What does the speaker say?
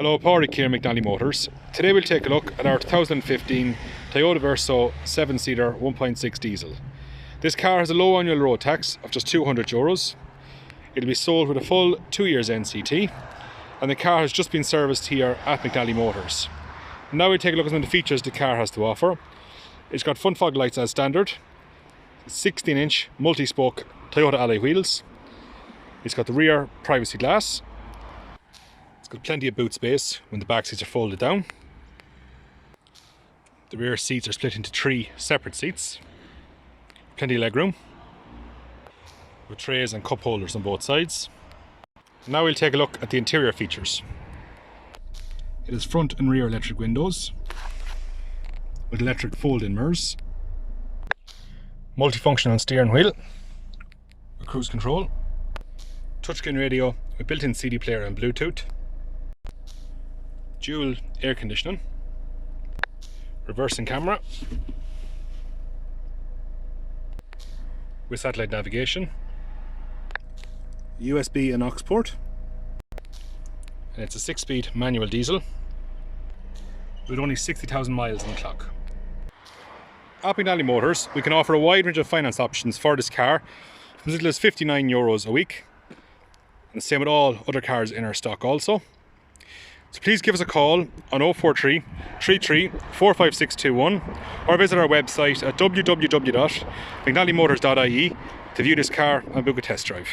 Hello, Pádraig here, McNally Motors. Today we'll take a look at our 2015 Toyota Verso 7-seater 1.6 diesel. This car has a low annual road tax of just €200. It'll be sold with a full 2 years NCT, and the car has just been serviced here at McNally Motors. Now we'll take a look at some of the features the car has to offer. It's got front fog lights as standard, 16-inch multi-spoke Toyota alloy wheels. It's got the rear privacy glass. It's got plenty of boot space when the back seats are folded down. The rear seats are split into 3 separate seats. Plenty of legroom, with trays and cup holders on both sides. Now we'll take a look at the interior features. It has front and rear electric windows, with electric fold-in mirrors, multifunctional steering wheel, with cruise control, touchscreen radio with built-in CD player and Bluetooth, dual air conditioning, reversing camera, with satellite navigation, USB and AUX port, and it's a 6-speed manual diesel with only 60,000 miles on the clock. At McNally Motors, we can offer a wide range of finance options for this car, as little as €59 a week, and the same with all other cars in our stock also. So please give us a call on 043 33 45621 or visit our website at www.mcnallymotors.ie to view this car and book a test drive.